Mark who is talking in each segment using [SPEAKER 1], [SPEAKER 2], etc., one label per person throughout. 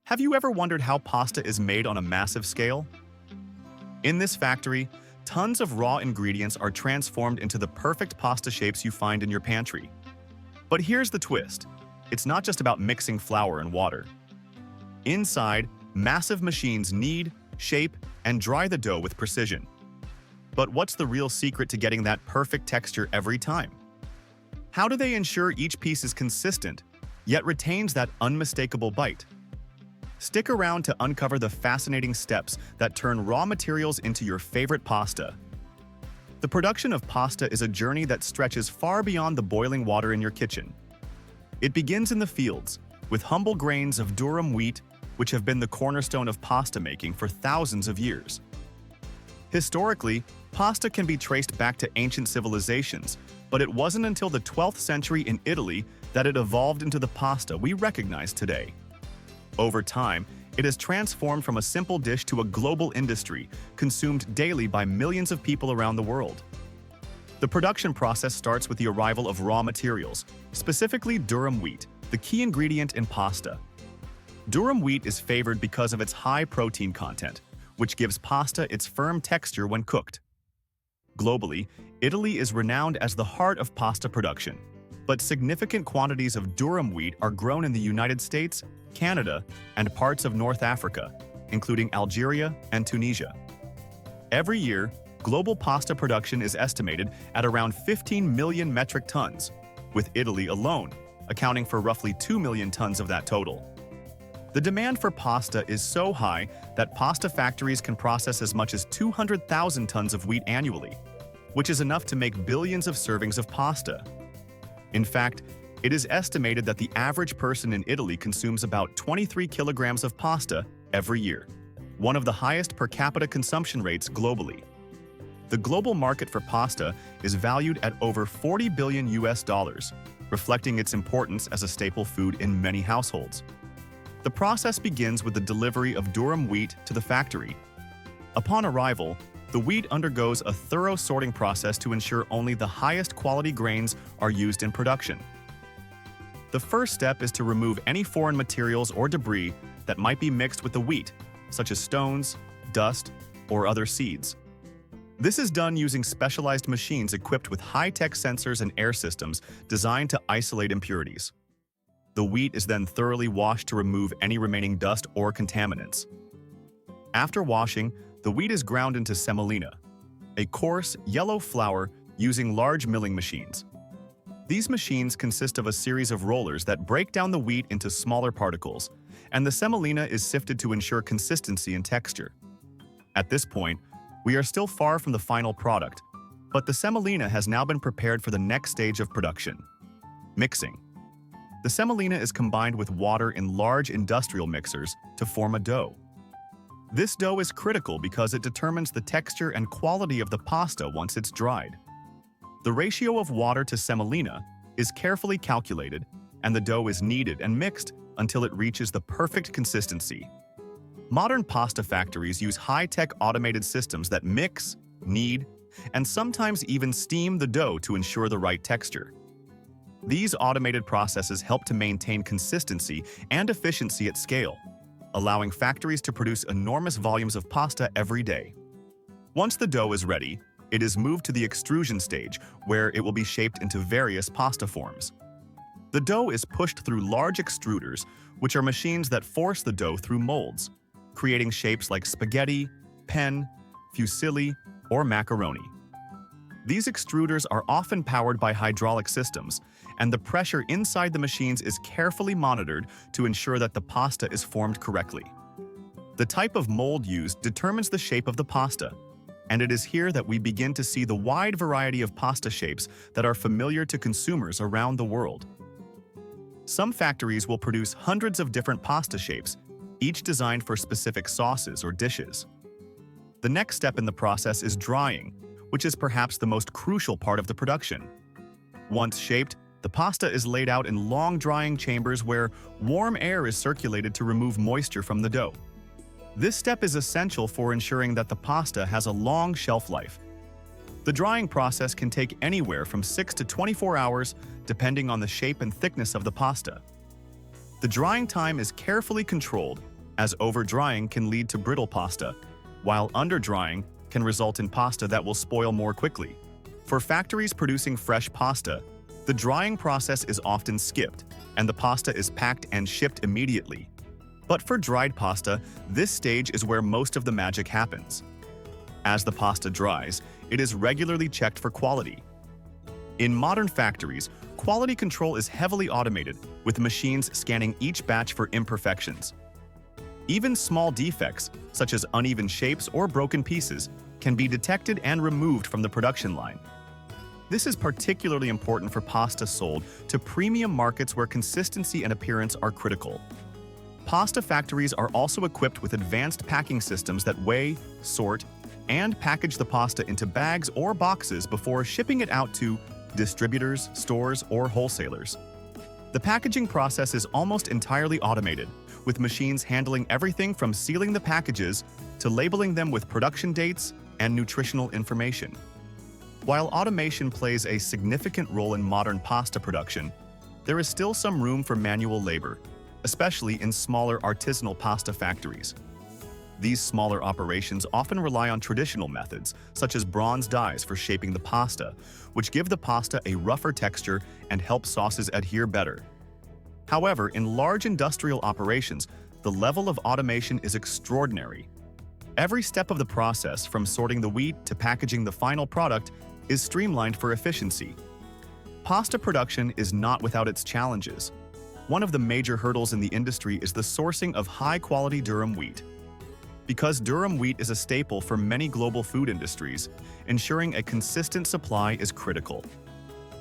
[SPEAKER 1] Have you ever wondered how pasta is made on a massive scale? In this factory, tons of raw ingredients are transformed into the perfect pasta shapes you find in your pantry. But here's the twist. It's not just about mixing flour and water. Inside, massive machines knead, shape, and dry the dough with precision. But what's the real secret to getting that perfect texture every time? How do they ensure each piece is consistent, yet retains that unmistakable bite? Stick around to uncover the fascinating steps that turn raw materials into your favorite pasta. The production of pasta is a journey that stretches far beyond the boiling water in your kitchen. It begins in the fields, with humble grains of durum wheat, which have been the cornerstone of pasta making for thousands of years. Historically, pasta can be traced back to ancient civilizations, but it wasn't until the 12th century in Italy that it evolved into the pasta we recognize today. Over time, it has transformed from a simple dish to a global industry, consumed daily by millions of people around the world. The production process starts with the arrival of raw materials, specifically durum wheat, the key ingredient in pasta. Durum wheat is favored because of its high protein content, which gives pasta its firm texture when cooked. Globally, Italy is renowned as the heart of pasta production, but significant quantities of durum wheat are grown in the United States, Canada, and parts of North Africa, including Algeria and Tunisia. Every year, global pasta production is estimated at around 15 million metric tons, with Italy alone accounting for roughly 2 million tons of that total. The demand for pasta is so high that pasta factories can process as much as 200,000 tons of wheat annually, which is enough to make billions of servings of pasta. In fact, it is estimated that the average person in Italy consumes about 23 kilograms of pasta every year, one of the highest per capita consumption rates globally. The global market for pasta is valued at over 40 billion US dollars, reflecting its importance as a staple food in many households. The process begins with the delivery of durum wheat to the factory. Upon arrival, the wheat undergoes a thorough sorting process to ensure only the highest quality grains are used in production. The first step is to remove any foreign materials or debris that might be mixed with the wheat, such as stones, dust, or other seeds. This is done using specialized machines equipped with high-tech sensors and air systems designed to isolate impurities. The wheat is then thoroughly washed to remove any remaining dust or contaminants. After washing, the wheat is ground into semolina, a coarse, yellow flour using large milling machines. These machines consist of a series of rollers that break down the wheat into smaller particles, and the semolina is sifted to ensure consistency and texture. At this point, we are still far from the final product, but the semolina has now been prepared for the next stage of production: mixing. The semolina is combined with water in large industrial mixers to form a dough. This dough is critical because it determines the texture and quality of the pasta once it's dried. The ratio of water to semolina is carefully calculated, and the dough is kneaded and mixed until it reaches the perfect consistency. Modern pasta factories use high-tech automated systems that mix, knead, and sometimes even steam the dough to ensure the right texture. These automated processes help to maintain consistency and efficiency at scale, allowing factories to produce enormous volumes of pasta every day. Once the dough is ready, it is moved to the extrusion stage, where it will be shaped into various pasta forms. The dough is pushed through large extruders, which are machines that force the dough through molds, creating shapes like spaghetti, penne, fusilli, or macaroni. These extruders are often powered by hydraulic systems, and the pressure inside the machines is carefully monitored to ensure that the pasta is formed correctly. The type of mold used determines the shape of the pasta, and it is here that we begin to see the wide variety of pasta shapes that are familiar to consumers around the world. Some factories will produce hundreds of different pasta shapes, each designed for specific sauces or dishes. The next step in the process is drying, which is perhaps the most crucial part of the production. Once shaped, the pasta is laid out in long drying chambers where warm air is circulated to remove moisture from the dough. This step is essential for ensuring that the pasta has a long shelf life. The drying process can take anywhere from 6 to 24 hours, depending on the shape and thickness of the pasta. The drying time is carefully controlled, as over-drying can lead to brittle pasta, while under-drying can result in pasta that will spoil more quickly. For factories producing fresh pasta, the drying process is often skipped, and the pasta is packed and shipped immediately. But for dried pasta, this stage is where most of the magic happens. As the pasta dries, it is regularly checked for quality. In modern factories, quality control is heavily automated, with machines scanning each batch for imperfections. Even small defects, such as uneven shapes or broken pieces, can be detected and removed from the production line. This is particularly important for pasta sold to premium markets where consistency and appearance are critical. Pasta factories are also equipped with advanced packing systems that weigh, sort, and package the pasta into bags or boxes before shipping it out to distributors, stores, or wholesalers. The packaging process is almost entirely automated, with machines handling everything from sealing the packages to labeling them with production dates and nutritional information. While automation plays a significant role in modern pasta production, there is still some room for manual labor, especially in smaller artisanal pasta factories. These smaller operations often rely on traditional methods, such as bronze dies for shaping the pasta, which give the pasta a rougher texture and help sauces adhere better. However, in large industrial operations, the level of automation is extraordinary. Every step of the process, from sorting the wheat to packaging the final product, is streamlined for efficiency. Pasta production is not without its challenges. One of the major hurdles in the industry is the sourcing of high-quality durum wheat. Because durum wheat is a staple for many global food industries, ensuring a consistent supply is critical.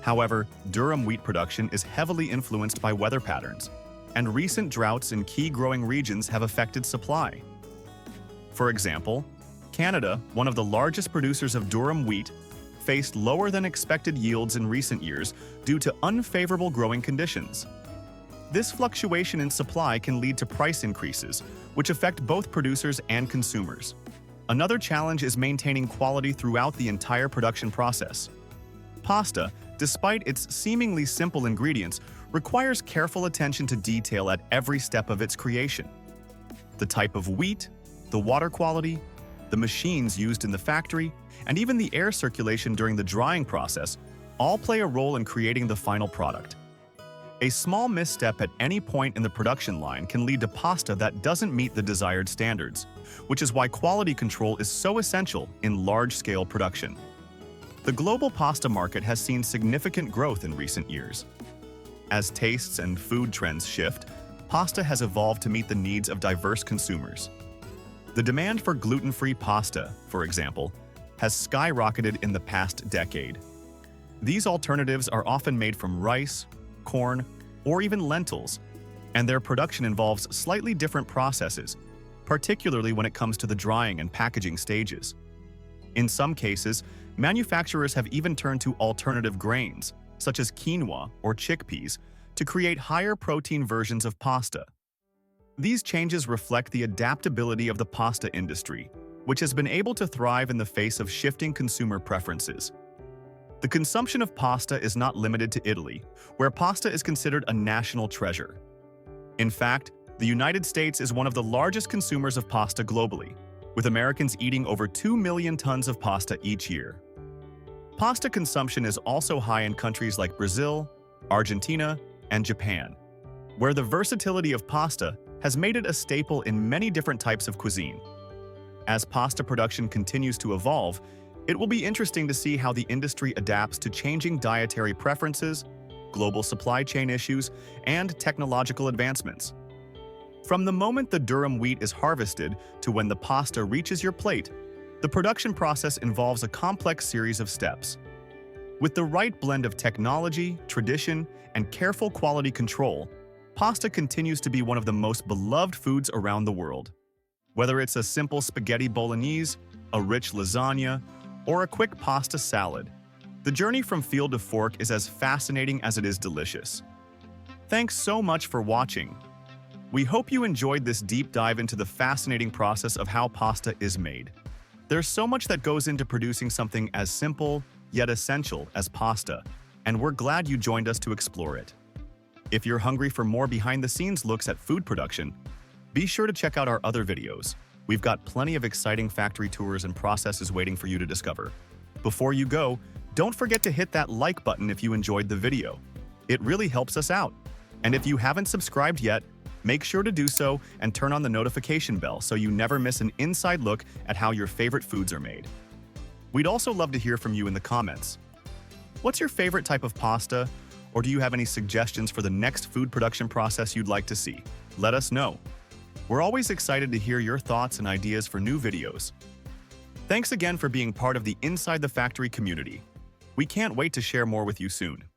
[SPEAKER 1] However, durum wheat production is heavily influenced by weather patterns, and recent droughts in key growing regions have affected supply. For example, Canada, one of the largest producers of durum wheat, faced lower than expected yields in recent years due to unfavorable growing conditions. This fluctuation in supply can lead to price increases, which affect both producers and consumers. Another challenge is maintaining quality throughout the entire production process. Pasta, despite its seemingly simple ingredients, requires careful attention to detail at every step of its creation. The type of wheat, the water quality, the machines used in the factory, and even the air circulation during the drying process all play a role in creating the final product. A small misstep at any point in the production line can lead to pasta that doesn't meet the desired standards, which is why quality control is so essential in large-scale production. The global pasta market has seen significant growth in recent years. As tastes and food trends shift, pasta has evolved to meet the needs of diverse consumers. The demand for gluten-free pasta, for example, has skyrocketed in the past decade. These alternatives are often made from rice, corn, or even lentils, and their production involves slightly different processes, particularly when it comes to the drying and packaging stages. In some cases, manufacturers have even turned to alternative grains, such as quinoa or chickpeas, to create higher protein versions of pasta. These changes reflect the adaptability of the pasta industry, which has been able to thrive in the face of shifting consumer preferences. The consumption of pasta is not limited to Italy, where pasta is considered a national treasure. In fact, the United States is one of the largest consumers of pasta globally, with Americans eating over 2 million tons of pasta each year. Pasta consumption is also high in countries like Brazil, Argentina, and Japan, where the versatility of pasta has made it a staple in many different types of cuisine. As pasta production continues to evolve, it will be interesting to see how the industry adapts to changing dietary preferences, global supply chain issues, and technological advancements. From the moment the durum wheat is harvested to when the pasta reaches your plate, the production process involves a complex series of steps. With the right blend of technology, tradition, and careful quality control, pasta continues to be one of the most beloved foods around the world. Whether it's a simple spaghetti bolognese, a rich lasagna, or a quick pasta salad, the journey from field to fork is as fascinating as it is delicious. Thanks so much for watching. We hope you enjoyed this deep dive into the fascinating process of how pasta is made. There's so much that goes into producing something as simple yet essential as pasta, and we're glad you joined us to explore it. If you're hungry for more behind-the-scenes looks at food production, Be sure to check out our other videos. We've got plenty of exciting factory tours and processes waiting for you to discover. Before you go, don't forget to hit that like button if you enjoyed the video. It really helps us out. And if you haven't subscribed yet, make sure to do so and turn on the notification bell so you never miss an inside look at how your favorite foods are made. We'd also love to hear from you in the comments. What's your favorite type of pasta? Or do you have any suggestions for the next food production process you'd like to see? Let us know. We're always excited to hear your thoughts and ideas for new videos. Thanks again for being part of the Inside the Factory community. We can't wait to share more with you soon.